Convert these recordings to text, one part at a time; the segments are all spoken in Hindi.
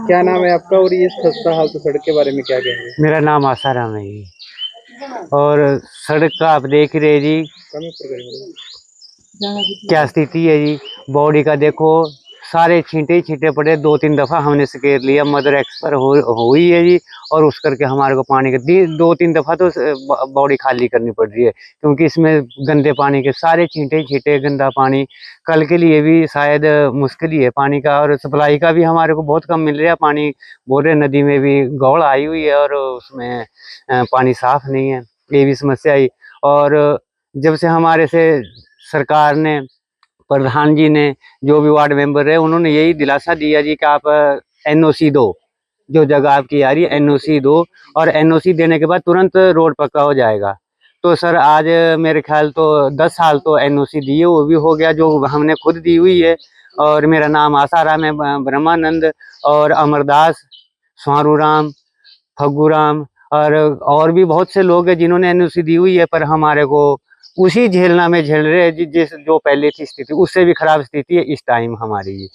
क्या नाम है आपका और ये खस्ता हालत सड़क के बारे में क्या कहेंगे? मेरा नाम आसाराम है जी। और सड़क का आप देख ही रहे जी, क्या स्थिति है जी। बॉडी का देखो, सारे छींटे ही छींटे पड़े। 2-3 दफा हमने स्केर लिया, मदर एक्सपायर हुई है जी। और उस करके हमारे को पानी के 2-3 दफा तो बॉडी खाली करनी पड़ रही है, क्योंकि इसमें गंदे पानी के सारे छींटे ही छींटे, गंदा पानी। कल के लिए भी शायद मुश्किल ही है पानी का, और सप्लाई का भी हमारे को बहुत कम मिल रहा है पानी। बोल रहे नदी में भी गौड़ आई हुई है और उसमें पानी साफ नहीं है, ये भी समस्या आई। और जब से हमारे से सरकार ने, प्रधान जी ने, जो भी वार्ड मेंबर है, उन्होंने यही दिलासा दिया जी कि आप एनओसी दो, जो जगह आपकी आ रही है एनओसी दो, और एनओसी देने के बाद तुरंत रोड पक्का हो जाएगा। तो सर आज मेरे ख्याल तो 10 साल तो एनओसी दिए, वो भी हो गया जो हमने खुद दी हुई है। और मेरा नाम आसाराम है, ब्रह्मानंद और अमरदास, स्वारू राम, फग्गू राम, और भी बहुत से लोग हैं जिन्होंने एनओसी दी हुई है, पर हमारे को उसी झेलना में झेल रहे हैं जिस जो पहले की स्थिति, उससे भी खराब स्थिति है इस टाइम हमारी।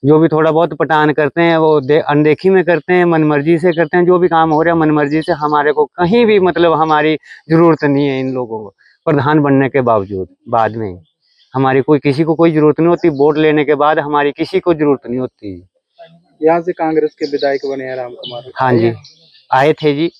जो भी थोड़ा बहुत पटान करते हैं वो अनदेखी में करते हैं, मनमर्जी से करते हैं। जो भी काम हो रहा है मनमर्जी से, हमारे को कहीं भी मतलब हमारी जरूरत नहीं है इन लोगों को। प्रधान बनने के बावजूद बाद में हमारी कोई किसी को कोई जरूरत नहीं होती, वोट लेने के बाद हमारी किसी को जरूरत नहीं होती। यहाँ से कांग्रेस के विधायक बने हैं राम कुमार। हाँ जी, आए थे जी,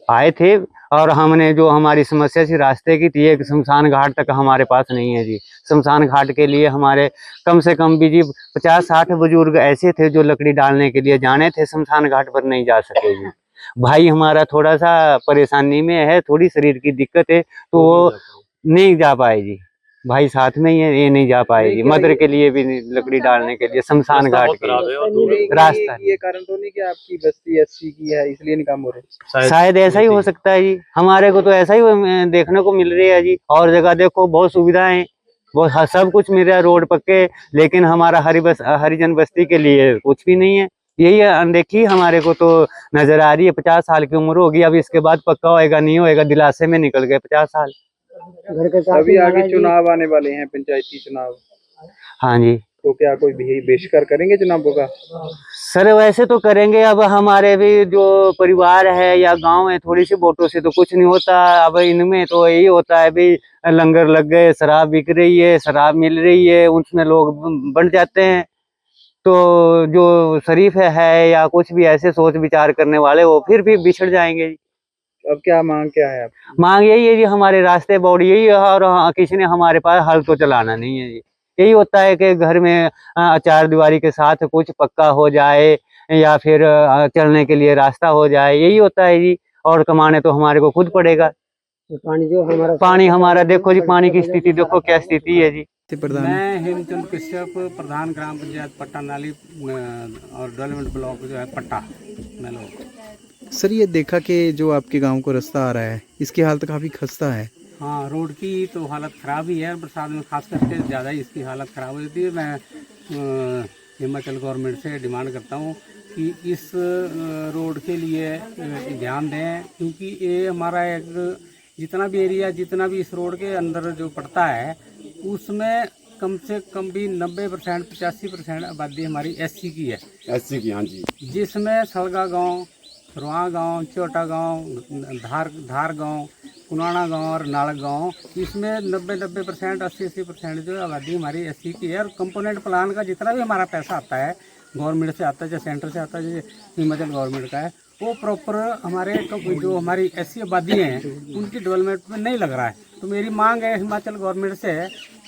आए थे। और हमने जो हमारी समस्या थी रास्ते की थी, एक शमशान घाट तक हमारे पास नहीं है जी। शमशान घाट के लिए हमारे कम से कम भी जी 50-60 बुजुर्ग ऐसे थे जो लकड़ी डालने के लिए जाने थे, शमशान घाट पर नहीं जा सके जी। भाई हमारा थोड़ा सा परेशानी में है, थोड़ी शरीर की दिक्कत है, तो वो नहीं जा पाए जी। भाई साथ में ही है, ये नहीं जा पाए जी। मदर के लिए भी लकड़ी डालने के लिए शमशान घाट के रास्ता। ये कारण तो नहीं कि आपकी बस्ती एससी की है इसलिए नहीं काम हो रहे? शायद ऐसा ही हो सकता है जी। हमारे को तो ऐसा ही देखने को मिल रही है जी। और जगह देखो बहुत सुविधाएं, बहुत सब कुछ मिल रहा है, रोड पक्के, लेकिन हमारा हरिजन बस्ती के लिए कुछ भी नहीं है। यही अनदेखी हमारे को तो नजर आ रही है। 50 साल की उम्र होगी, अब इसके बाद पक्का होएगा नहीं होएगा, दिलासे में निकल गए 50 साल। अभी आगे चुनाव आने वाले हैं, पंचायती चुनाव। हाँ जी तो क्या कोई बहिष्कार करेंगे चुनावों का? सर, वैसे तो करेंगे। अब हमारे भी जो परिवार है या गांव है, थोड़ी सी वोटों से तो कुछ नहीं होता। अब इनमें तो यही होता है भी लंगर लग गए, शराब बिक रही है, शराब मिल रही है, उसमें लोग बढ़ जाते हैं। तो जो शरीफ है या कुछ भी ऐसे सोच विचार करने वाले, वो फिर भी बिछड़ जाएंगे। अब क्या मांग क्या है आपकी? मांग यही है जी, हमारे रास्ते बॉडी यही है, और किसी ने हमारे पास हल तो चलाना नहीं है जी। यही होता है कि घर में चार दीवारी के साथ कुछ पक्का हो जाए, या फिर चलने के लिए रास्ता हो जाए, यही होता है जी। और कमाने तो हमारे को खुद पड़ेगा। तो पानी हमारा देखो जी, पानी की स्थिति देखो क्या स्थिति है जी। मैं हेमचंद कश्यप, प्रधान ग्राम पंचायत पट्टा नाली और डेवलपमेंट ब्लॉक जो है पट्टा मेलो। सर ये देखा कि जो आपके गांव को रास्ता आ रहा है इसकी हालत काफ़ी खस्ता है। हाँ, रोड की तो हालत ख़राब ही है, बरसात में खास करके ज़्यादा ही इसकी हालत ख़राब हो जाती है। मैं हिमाचल गवर्नमेंट से डिमांड करता हूँ कि इस रोड के लिए ध्यान दें, क्योंकि ये हमारा एक जितना भी एरिया, जितना भी इस रोड के अंदर जो पड़ता है, उसमें कम से कम भी 90%, 85% आबादी हमारी एससी की है। एससी की, हाँ जी। जिसमें सलगा गांव, रुआ गांव, छोटा गांव, धार गांव, पुनाना गांव और नाड़क गांव, इसमें 90% 80% जो आबादी हमारी एससी की है। और कंपोनेंट प्लान का जितना भी हमारा पैसा आता है, गवर्नमेंट से आता है, चाहे सेंटर से आता है, चाहे हिमाचल गवर्नमेंट का है, वो प्रॉपर हमारे जो हमारी एससी आबादी है उनकी डेवलपमेंट में नहीं लग रहा है। तो मेरी मांग है हिमाचल गवर्नमेंट से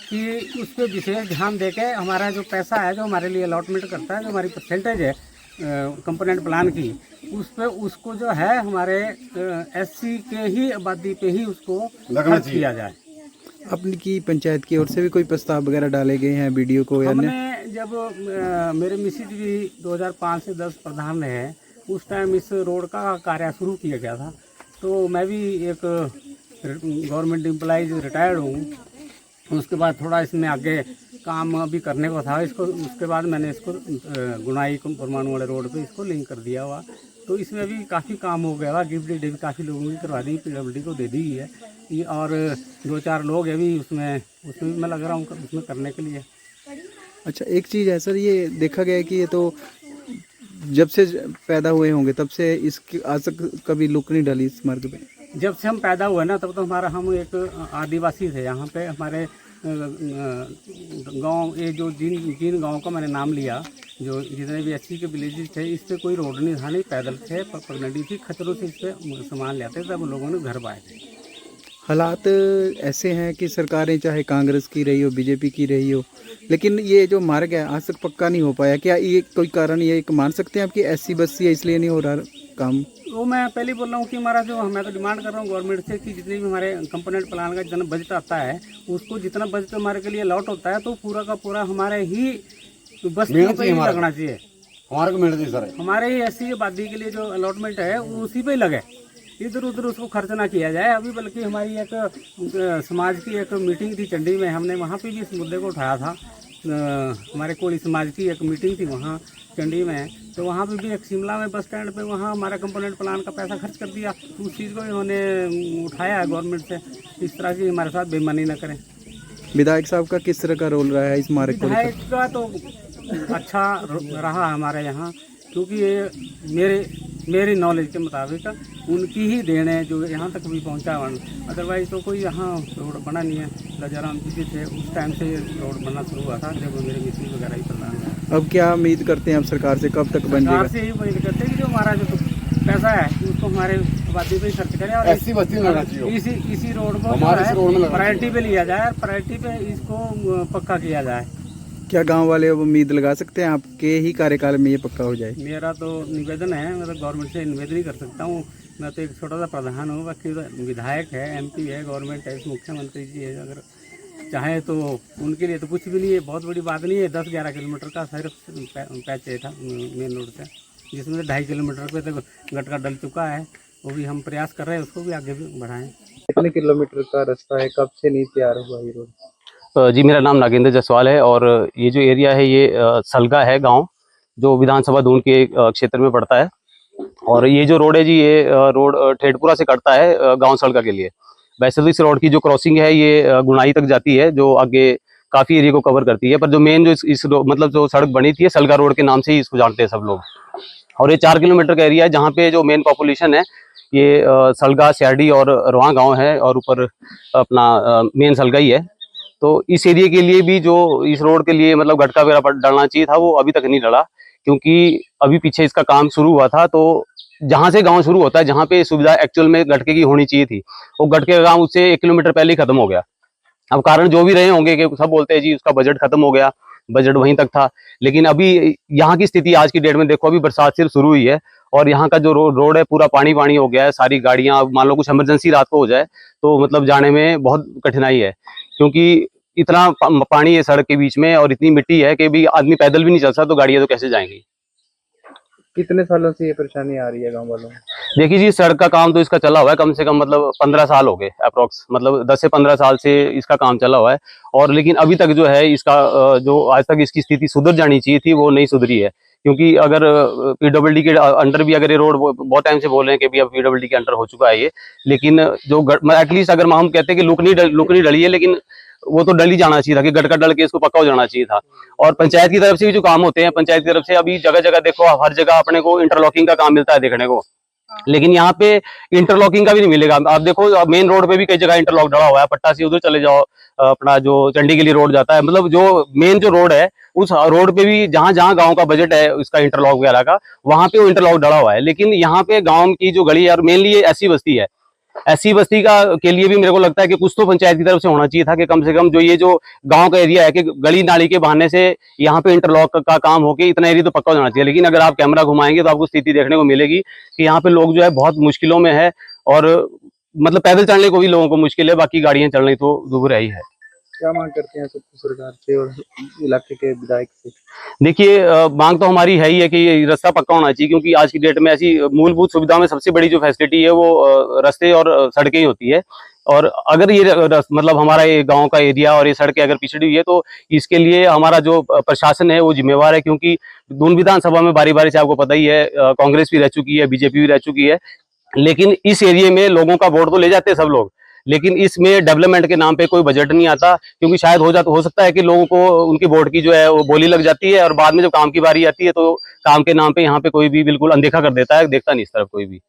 कि उस पर विशेष ध्यान देके हमारा जो पैसा है, जो हमारे लिए अलॉटमेंट करता है, जो हमारी परसेंटेज है कंपोनेंट प्लान की, उस पे उसको जो है हमारे एससी के ही आबादी पे ही उसको खर्च किया जाए। अपनी की पंचायत की ओर से भी कोई प्रस्ताव वगैरह डाले गए हैं वीडियो को? या हमने जब मेरे मिसिज भी 2005 से 10 प्रधान रहे हैं, उस टाइम इस रोड का कार्य शुरू किया गया था। तो मैं भी एक गवर्नमेंट एम्प्लॉइज रिटायर्ड हूँ। उसके बाद थोड़ा इसमें आगे काम अभी करने को था इसको, उसके बाद मैंने इसको गुनाई परमाणु वाले रोड पे इसको लिंक कर दिया हुआ। तो इसमें भी काफ़ी काम हो गया हुआ। गिफ्ट डीड भी काफ़ी लोगों की करवा दी, पीडब्ल्यूडी को दे दी है ये, और 2-4 लोग है भी उसमें भी मैं लग रहा हूँ उसमें करने के लिए। अच्छा, एक चीज़ है सर, ये देखा गया है कि ये तो जब से पैदा हुए होंगे तब से इसकी आज तक कभी लुक नहीं डाली इस मार्ग पे? जब से हम पैदा हुए ना तब तो हम एक आदिवासी थे यहाँ पे। हमारे गांव, ये जो जिन गांव का मैंने नाम लिया, जो जितने भी 80 के विलेजेस थे, इस पे कोई रोड नहीं था, नहीं पैदल थे, पगडंडी थी, खतरों से इस पे सामान ले आते थे, तब लोगों ने घर बाए थे। हालात ऐसे हैं कि सरकारें चाहे कांग्रेस की रही हो, बीजेपी की रही हो, लेकिन ये जो मार्ग है आज तक पक्का नहीं हो पाया। क्या ये कोई कारण ये एक मान सकते हैं आप कि ऐसी बस्ती है इसलिए नहीं हो रहा काम? वो मैं पहले बोल रहा हूँ कि हमारा जो, मैं तो डिमांड कर रहा हूँ गवर्नमेंट से कि जितने भी हमारे कंपोनेंट प्लान का जितना बजट आता है, उसको जितना बजट हमारे के लिए अलॉट होता है तो पूरा का पूरा हमारे ही बस्ती पे ही लगना चाहिए। हमारे को मिल रही सर, हमारे ही ऐसी आबादी के लिए जो अलॉटमेंट है वो उसी पे ही लगे, इधर उधर उसको खर्च ना किया जाए। अभी बल्कि हमारी एक समाज की एक मीटिंग थी चंडी में, हमने वहाँ पे भी इस मुद्दे को उठाया था। हमारे कोली समाज की एक मीटिंग थी वहाँ चंडी में, तो वहाँ पे भी एक शिमला में बस स्टैंड पे वहाँ हमारा कंपोनेंट प्लान का पैसा खर्च कर दिया। तो उस चीज़ को इन्होंने उठाया है गवर्नमेंट से, इस तरह की हमारे साथ बेईमानी न करें। विधायक साहब का किस तरह का रोल रहा है इस मार्ग को लेकर? विधायक का तो अच्छा रहा हमारे यहाँ, क्योंकि ये मेरी नॉलेज के मुताबिक उनकी ही देन है जो यहाँ तक भी पहुँचा। अदरवाइज तो कोई यहाँ रोड बना नहीं है। राजाराम जी थे उस टाइम से रोड बनना शुरू हुआ था, जब मेरे मिसिंग वगैरह ही प्रधान है। अब क्या उम्मीद करते हैं आप सरकार से, कब तक बन जाएगा? सरकार से यही उम्मीद करते हैं कि जो हमारा जो पैसा है उसको हमारे आबादी पे ही खर्च करें और ऐसी बस्ती में लगना चाहिए। इसी रोड को हमारे इस रोड में लगना प्रायोरिटी पे लिया जाए और प्रायोरिटी पे इसको पक्का किया जाए। क्या गांव वाले अब उम्मीद लगा सकते हैं आपके ही कार्यकाल में ये पक्का हो जाए? मेरा तो निवेदन है, मैं तो गवर्नमेंट से निवेदन ही कर सकता हूँ। मैं तो एक छोटा सा प्रधान हूँ, बाकी तो विधायक है, एमपी है, गवर्नमेंट है, मुख्यमंत्री जी है। अगर चाहे तो उनके लिए तो कुछ भी नहीं है, बहुत बड़ी बात नहीं है। 10-11 किलोमीटर का सिर्फ पैच था मेन रोड से, जिसमें 2.5 किलोमीटर पे तक गटका डल चुका है। वो भी हम प्रयास कर रहे हैं उसको भी आगे भी बढ़ाएं। कितने किलोमीटर का रास्ता है, कब से नहीं तैयार हुआ ये रोड? जी, मेरा नाम नागेंद्र जायसवाल है और ये जो एरिया है ये सलगा है गांव, जो विधानसभा दून के क्षेत्र में पड़ता है। और ये जो रोड है जी, ये रोड ठेठपुरा से कटता है गांव सलगा के लिए। वैसे तो इस रोड की जो क्रॉसिंग है ये गुनाई तक जाती है, जो आगे काफ़ी एरिया को कवर करती है। पर जो मेन जो इस मतलब जो सड़क बनी थी, सलगा रोड के नाम से ही इसको जानते हैं सब लोग। और ये 4 किलोमीटर का एरिया है, जहाँ पे जो मेन पॉपुलेशन है ये सलगा, स्याडी और रोहा गाँव है, और ऊपर अपना मेन सलगा ही है। तो इस एरिया के लिए भी जो इस रोड के लिए मतलब गटका वगैरह डालना चाहिए था, वो अभी तक नहीं डला, क्योंकि अभी पीछे इसका काम शुरू हुआ था। तो जहाँ से गांव शुरू होता है, जहाँ पे सुविधा एक्चुअल में गटके की होनी चाहिए थी, वो गटके का काम उससे 1 किलोमीटर पहले ही खत्म हो गया। अब कारण जो भी रहे होंगे कि सब बोलते हैं जी उसका बजट खत्म हो गया, बजट वहीं तक था। लेकिन अभी यहाँ की स्थिति आज की डेट में देखो, अभी बरसात सिर्फ शुरू हुई है और यहाँ का जो रोड है पूरा पानी पानी हो गया है। सारी गाड़ियाँ, मान लो कुछ इमरजेंसी रात को हो जाए तो मतलब जाने में बहुत कठिनाई है, क्योंकि इतना पानी है सड़क के बीच में और इतनी मिट्टी है कि भी आदमी पैदल भी नहीं चल सकता, तो गाड़ियां तो कैसे जाएंगी। कितने सालों से ये परेशानी आ रही है गांव वालों में? देखिए जी, सड़क का काम तो इसका चला हुआ है कम से कम मतलब 15 साल हो गए अप्रोक्स, मतलब 10 से 15 साल से इसका काम चला हुआ है। और लेकिन अभी तक जो है इसका जो आज तक इसकी स्थिति सुधर जानी चाहिए थी, वो नहीं सुधरी है। क्योंकि अगर पीडब्ल्यूडी के अंडर भी अगर ये रोड बहुत टाइम से बोल रहे हैं कि भी अब पीडब्ल्यूडी के अंडर हो चुका है ये, लेकिन जो एटलीस्ट अगर हम कहते हैं कि लुक नहीं डली है, लेकिन वो तो डल ही जाना चाहिए था कि गटका डल के इसको पक्का हो जाना चाहिए था। और पंचायत की तरफ से भी जो काम होते हैं, पंचायत की तरफ से अभी जगह जगह देखो, हर जगह अपने को इंटरलॉकिंग का काम मिलता है देखने को, लेकिन यहाँ पे इंटरलॉकिंग का भी नहीं मिलेगा। आप देखो मेन रोड पे भी कई जगह इंटरलॉक डला हुआ है, पट्टा से उधर चले जाओ, अपना जो चंडी के लिए रोड जाता है, मतलब जो मेन जो रोड है उस रोड पे भी जहां जहां गांव का बजट है उसका इंटरलॉक वगैरह का, वहां पे वो इंटरलॉक डला हुआ है। लेकिन यहाँ पे गांव की जो गली है, और मेनली ये ऐसी बस्ती है, ऐसी बस्ती का के लिए भी मेरे को लगता है कि कुछ तो पंचायत की तरफ से होना चाहिए था कि कम से कम जो ये जो गांव का एरिया है कि गली नाली के बहाने से यहाँ पे इंटरलॉक का काम होके इतना एरिया तो पक्का हो जाना चाहिए। लेकिन अगर आप कैमरा घुमाएंगे तो आपको स्थिति देखने को मिलेगी कि यहाँ पे लोग जो है बहुत मुश्किलों में है, और मतलब पैदल चलने को भी लोगों को मुश्किल है, बाकी गाड़ियां चलने तो दूर ही है। क्या मांग करते हैं सरकार से और इलाके के विधायक से? देखिए, मांग तो हमारी है ही है कि ये रास्ता पक्का होना चाहिए, क्योंकि आज की डेट में ऐसी मूलभूत सुविधाओं में सबसे बड़ी जो फैसिलिटी है वो रास्ते और सड़कें ही होती है। और अगर ये मतलब हमारा ये गांव का एरिया और ये सड़कें अगर पिछड़ी हुई है, तो इसके लिए हमारा जो प्रशासन है वो जिम्मेवार है। क्योंकि दून विधानसभा में बारी बारी से आपको पता ही है, कांग्रेस भी रह चुकी है, बीजेपी भी रह चुकी है, लेकिन इस एरिया में लोगों का वोट तो ले जाते हैं सब लोग, लेकिन इसमें डेवलपमेंट के नाम पे कोई बजट नहीं आता। क्योंकि शायद हो सकता है कि लोगों को उनकी वोट की जो है वो बोली लग जाती है, और बाद में जब काम की बारी आती है तो काम के नाम पे यहाँ पे कोई भी बिल्कुल अनदेखा कर देता है, देखता नहीं इस तरफ कोई भी।